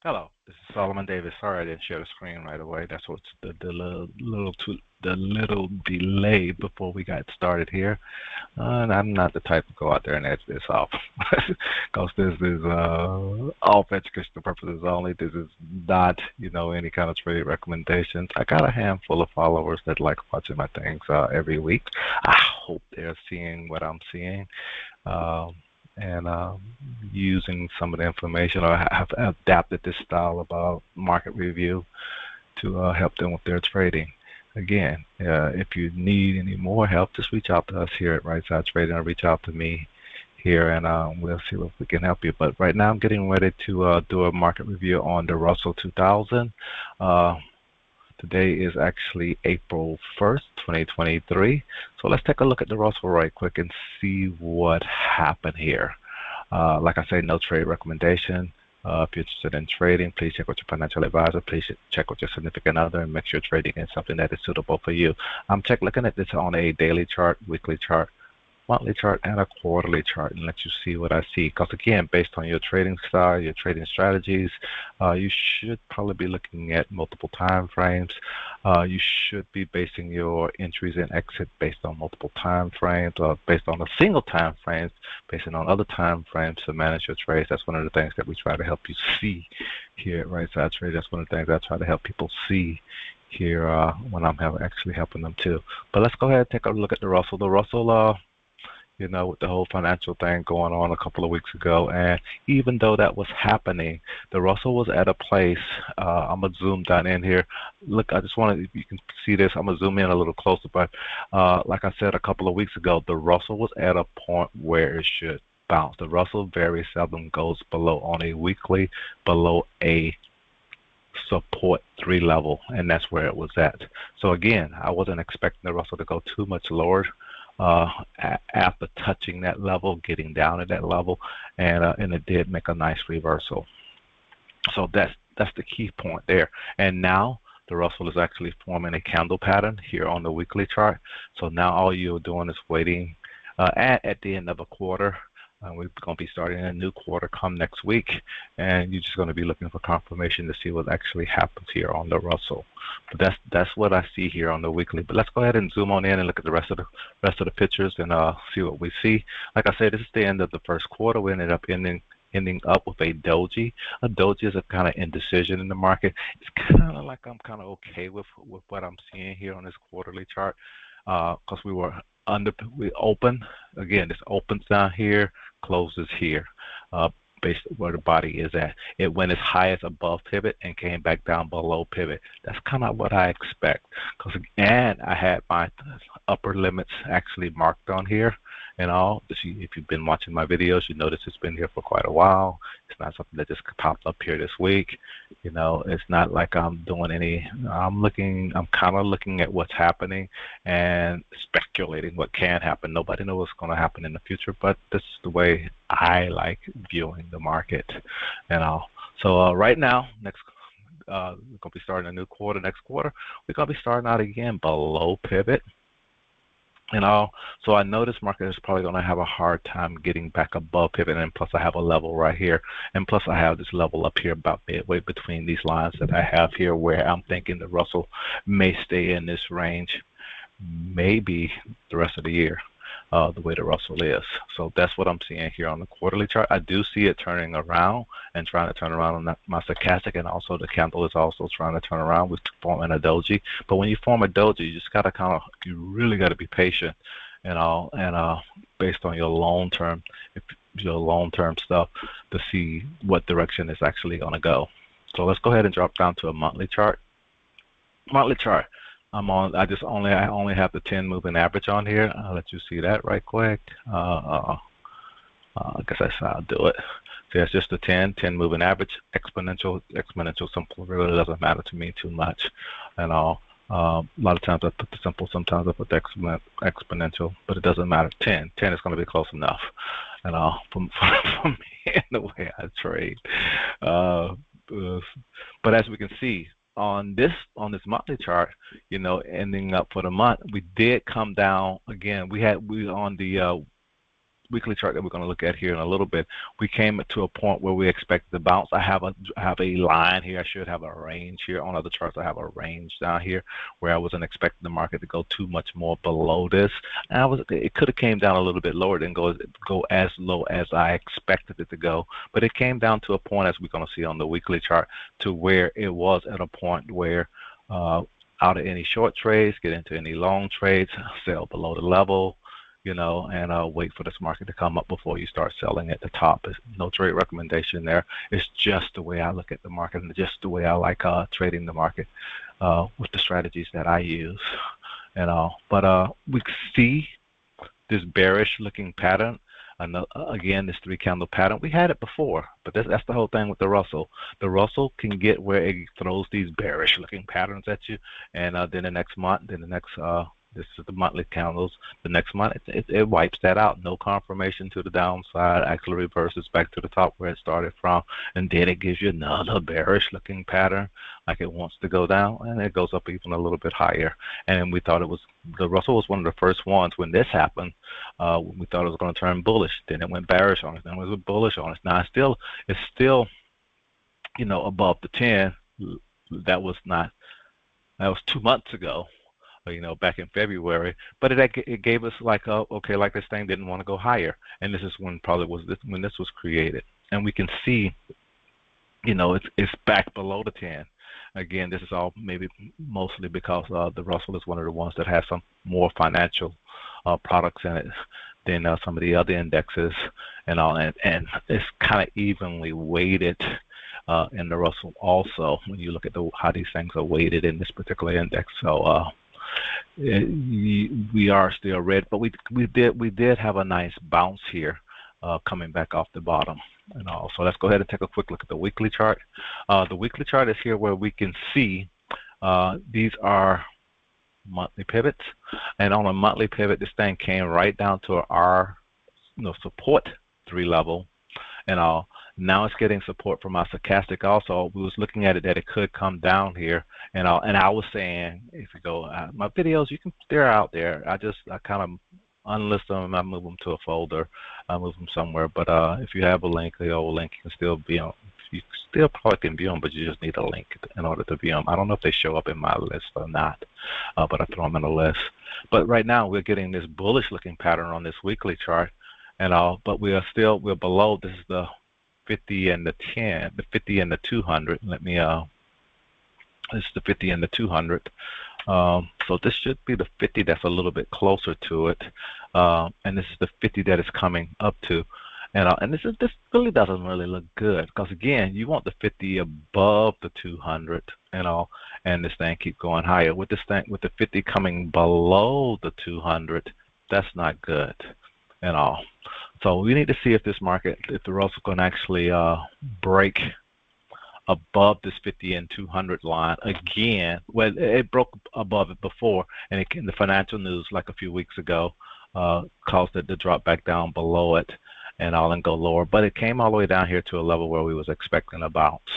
Hello, this is Solomon Davis. Sorry I didn't share the screen right away. That's what's the little delay before we got started here. And I'm not the type to go out there and edit this off, because this is all for educational purposes only. This is not, any kind of trade recommendations. I got a handful of followers that like watching my things every week. I hope they're seeing what I'm seeing. Um, and using some of the information, or have adapted this style of market review to help them with their trading. Again, if you need any more help, just reach out to us here at Right Side Trading, or reach out to me here, and we'll see if we can help you. But right now, I'm getting ready to do a market review on the Russell 2000. Uh, Today is actually April 1st, 2023. So let's take a look at the Russell right quick and see what happened here. Like I say, no trade recommendation. If you're interested in trading, please check with your financial advisor. Please check with your significant other and make sure trading is something that is suitable for you. I'm looking at this on a daily chart, weekly chart, monthly chart, and a quarterly chart, and let you see what I see. Because again, based on your trading style, your trading strategies, you should probably be looking at multiple time frames. You should be basing your entries and exit based on multiple time frames, or based on a single time frames, basing on other time frames to manage your trades. That's one of the things that we try to help you see here at Right Side Trade. That's one of the things I try to help people see here when I'm actually helping them too. But let's go ahead and take a look at the Russell. The Russell, with the whole financial thing going on a couple of weeks ago. And even though that was happening, the Russell was at a place. I'm going to zoom down in here. Look, I just wanted, if you can see this, I'm going to zoom in a little closer. But like I said a couple of weeks ago, the Russell was at a point where it should bounce. The Russell very seldom goes below on a weekly, below a support 3 level, and that's where it was at. So again, I wasn't expecting the Russell to go too much lower uh, after touching that level, getting down at that level, and it did make a nice reversal. So that's the key point there. And now the Russell is actually forming a candle pattern here on the weekly chart. So now all you're doing is waiting at the end of a quarter. We're going to be starting a new quarter come next week, and you're just going to be looking for confirmation to see what actually happens here on the Russell. But that's what I see here on the weekly. But let's go ahead and zoom on in and look at the rest of the pictures and see what we see. Like I said, this is the end of the first quarter. We ended up ending up with a doji. A doji is a kind of indecision in the market. It's kind of like I'm kind of okay with what I'm seeing here on this quarterly chart, because we open again. This opens down here, closes here, based where the body is at. It went as high as above pivot and came back down below pivot. That's kind of what I expect. And I had my upper limits actually marked on here and all. If you've been watching my videos, you notice it's been here for quite a while. It's not something that just popped up here this week. It's not like I'm doing any. I'm kind of looking at what's happening and speculating what can happen. Nobody knows what's going to happen in the future, but this is the way I like viewing the market and all. So right now, we're going to be starting a new quarter. Next quarter, we're going to be starting out again below pivot. So I know this market is probably going to have a hard time getting back above pivot, and plus I have a level right here, and plus I have this level up here about midway between these lines that I have here, where I'm thinking the Russell may stay in this range, maybe the rest of the year, the way the Russell is. So that's what I'm seeing here on the quarterly chart. I do see it turning around and trying to turn around on my stochastic, and also the candle is also trying to turn around with forming a doji. But when you form a doji, you just got to you really got to be patient and based on your long-term stuff to see what direction it's actually going to go. So let's go ahead and drop down to a monthly chart. Monthly chart. I only have the 10 moving average on here. I'll let you see that right quick. I guess that's how I'll do it. So it's just a 10 moving average, exponential, simple. Really doesn't matter to me too much, and all. A lot of times I put the simple, sometimes I put the exponential, but it doesn't matter. 10 is going to be close enough, and all for me and the way I trade. But as we can see on this monthly chart, ending up for the month, we did come down again. We on the weekly chart that we're going to look at here in a little bit, we came to a point where we expect the bounce. I have a line here. I should have a range here. On other charts, I have a range down here where I wasn't expecting the market to go too much more below this. And it could have came down a little bit lower than go as low as I expected it to go. But it came down to a point, as we're going to see on the weekly chart, to where it was at a point where out of any short trades, get into any long trades, sell below the level, and wait for this market to come up before you start selling at the top. There's no trade recommendation there. It's just the way I look at the market and just the way I like trading the market with the strategies that I use and all. But we see this bearish looking pattern. And again, this 3-candle pattern, we had it before, but that's the whole thing with the Russell. The Russell can get where it throws these bearish looking patterns at you, and then the next month, this is the monthly candles. The next month, it wipes that out. No confirmation to the downside. Actually reverses back to the top where it started from. And then it gives you another bearish looking pattern like it wants to go down. And it goes up even a little bit higher. And we thought the Russell was one of the first ones when this happened. When we thought it was going to turn bullish. Then it went bearish on us. Then it was bullish on us. Now it's still above the 10. That was 2 months ago. Back in February, but it gave us like this thing didn't want to go higher, and this is when when this was created, and we can see, it's back below the 10. Again, this is all maybe mostly because the Russell is one of the ones that has some more financial products in it than some of the other indexes and all, and it's kind of evenly weighted. In the Russell also, when you look at how these things are weighted in this particular index, so. We are still red, but we did have a nice bounce here, coming back off the bottom and all. So let's go ahead and take a quick look at the weekly chart. The weekly chart is here where we can see these are monthly pivots, and on a monthly pivot, this thing came right down to our support 3 level and all. Now it's getting support from our stochastic also. We was looking at it that it could come down here, and I was saying, if you go my videos, they're out there. I kind of unlist them, I move them to a folder, I move them somewhere. But if you have a link, the old link, you can still view them. You still probably can view them, but you just need a link in order to view them. I don't know if they show up in my list or not, but I throw them in a list. But right now we're getting this bullish looking pattern on this weekly chart and all, but we're below. This is the 50 and the 10, the 50 and the 200. Let me this is the 50 and the 200. So this should be the 50 that's a little bit closer to it, and this is the 50 that is coming up to, and this really doesn't really look good, because again, you want the 50 above the 200 and all, and this thing keep going higher. With the 50 coming below the 200, that's not good and all. So we need to see if the Russell can actually break above this 50 and 200 line again. Well, it broke above it before, and the financial news like a few weeks ago caused it to drop back down below it and go lower. But it came all the way down here to a level where we was expecting a bounce.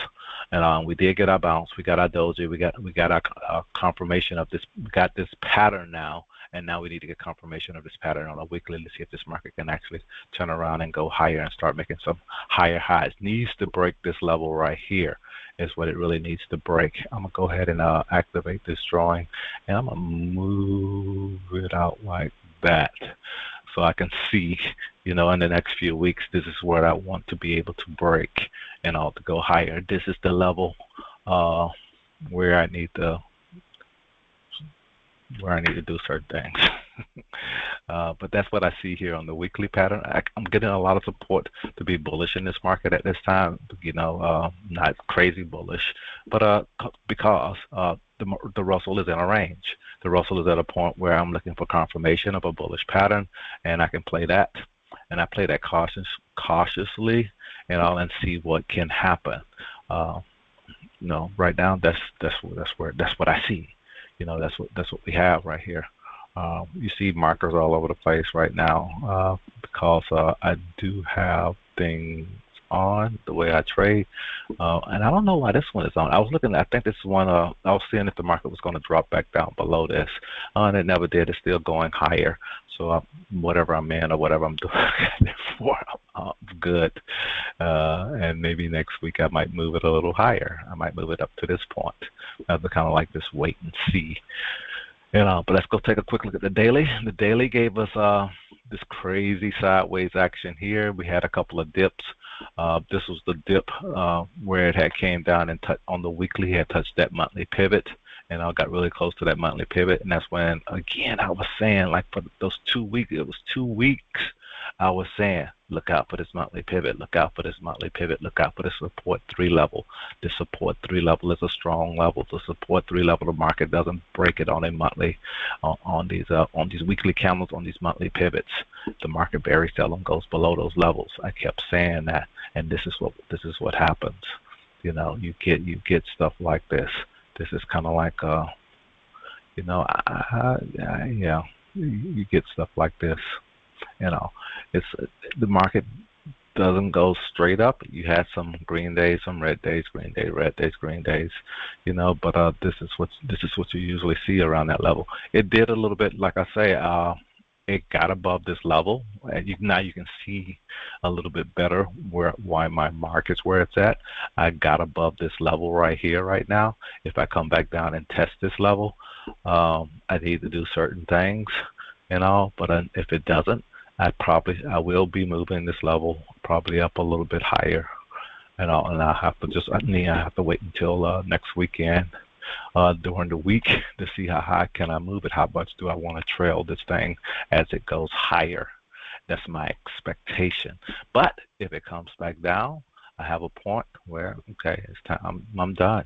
And we did get our bounce. We got our doji. We got our confirmation of this. We got this pattern now. And now we need to get confirmation of this pattern on a weekly to see if this market can actually turn around and go higher and start making some higher highs. Needs to break this level right here is what it really needs to break. I'm going to go ahead and activate this drawing, and I'm going to move it out like that so I can see, in the next few weeks, this is where I want to be able to break and all to go higher. This is the level where I need to do certain things. But that's what I see here on the weekly pattern. I'm getting a lot of support to be bullish in this market at this time, not crazy bullish, but because the Russell is in a range. The Russell is at a point where I'm looking for confirmation of a bullish pattern, and I can play that. And I play that cautiously, and see what can happen. Right now, that's what I see. That's what we have right here. You see markers all over the place right now because I do have things on, the way I trade. And I don't know why this one is on. I was looking, I think this one, I was seeing if the market was going to drop back down below this. And it never did. It's still going higher. So whatever I'm in or whatever I'm doing, therefore I'm good. And maybe next week I might move it a little higher. I might move it up to this point. I have to kind of like this wait and see. But let's go take a quick look at the daily. The daily gave us this crazy sideways action here. We had a couple of dips. This was the dip where it had came down and on the weekly had touched that monthly pivot, and I got really close to that monthly pivot. And that's when, again, I was saying, like, for those 2 weeks, it was 2 weeks. I was saying, look out for this monthly pivot, look out for this monthly pivot, look out for this support 3 level. This support 3 level is a strong level. The support 3 level, the market doesn't break it on a monthly, on these weekly candles, on these monthly pivots. The market very seldom goes below those levels. I kept saying that, and this is what happens. You get stuff like this. This is kind of like yeah, you get stuff like this. It's the market doesn't go straight up. You had some green days, some red days, green day, red days, green days, but this is what you usually see around that level. It did a little bit, like I say, it got above this level, and now you can see a little bit better why my market's where it's at. I got above this level right here right now. If I come back down and test this level, I need to do certain things, but if it doesn't, I will be moving this level probably up a little bit higher, and I have to wait until next weekend during the week to see how high can I move it. How much do I want to trail this thing as it goes higher? That's my expectation. But if it comes back down, I have a point where, okay, it's time. I'm done.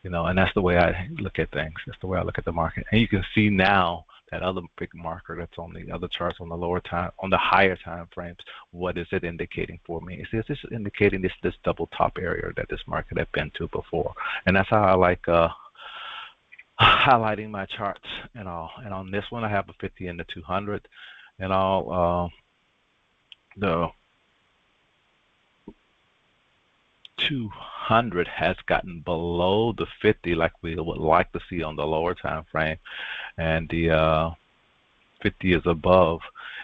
And that's the way I look at things. That's the way I look at the market. And you can see now that other big marker that's on the other charts on the higher time frames. What is it indicating for me? Is this indicating this double top area that this market had been to before? And that's how I like highlighting my charts and all. And on this one, I have a 50 and the 200 and all. The 200 has gotten below the 50 like we would like to see on the lower time frame, and the 50 is above.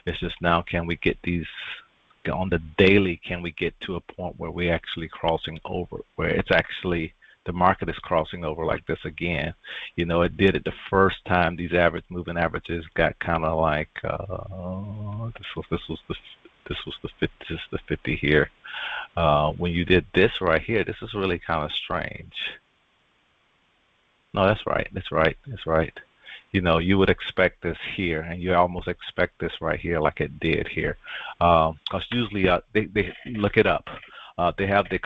It's just now, can we get these on the daily? Can we get to a point where we're actually crossing over, where it's actually the market is crossing over like this again? It did it the first time. These moving averages got kind of like this was the 50 here. When you did this right here, this is really kind of strange. No, that's right. That's right. That's right. You would expect this here, and you almost expect this right here, like it did here. Because usually they look it up. They have these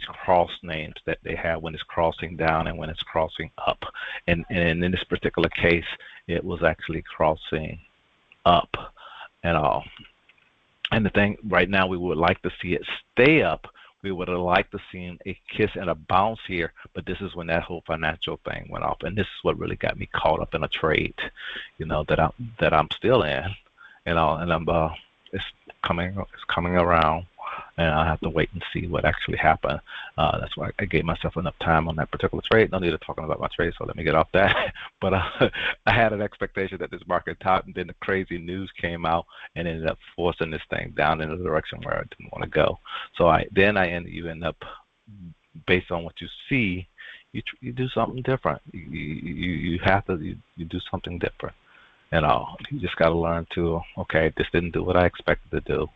cross names that they have when it's crossing down and when it's crossing up. And in this particular case, it was actually crossing up and all. And the thing right now, we would like to see it stay up. We would have liked to see a kiss and a bounce here, but this is when that whole financial thing went off, and this is what really got me caught up in a trade, that I'm still in, and it's coming around, and I have to wait and see what actually happened. That's why I gave myself enough time on that particular trade. No need to talking about my trade, so let me get off that. But I had an expectation that this market topped, and then the crazy news came out and ended up forcing this thing down in a direction where I didn't want to go. So you end up, based on what you see, you do something different. You have to you do something different. You just got to learn to, okay, this didn't do what I expected to do.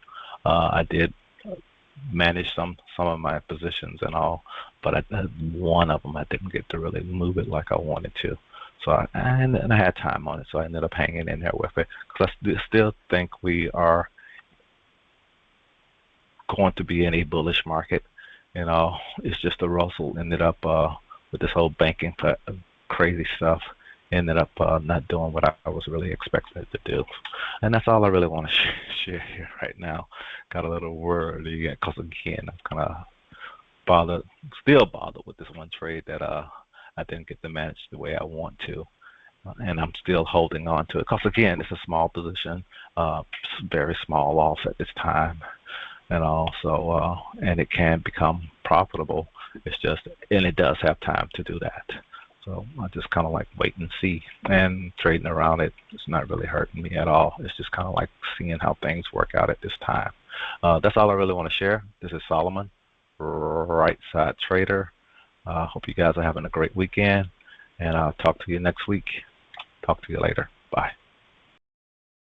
I did manage some of my positions and all, but one of them I didn't get to really move it like I wanted to. So I had time on it, so I ended up hanging in there with it, because I still think we are going to be in a bullish market. It's just the Russell ended up with this whole banking crazy stuff, ended up not doing what I was really expecting it to do. And that's all I really want to share here right now. Got a little worried because, again, I'm kind of still bothered with this one trade that I didn't get to manage the way I want to. And I'm still holding on to it because, again, it's a small position, very small loss at this time. and also and it can become profitable. It's just, and it does have time to do that. So I just kind of like wait and see, and trading around it. It's not really hurting me at all. It's just kind of like seeing how things work out at this time. That's all I really want to share. This is Solomon, Right Side Trader. Hope you guys are having a great weekend, and I'll talk to you next week. Talk to you later. Bye.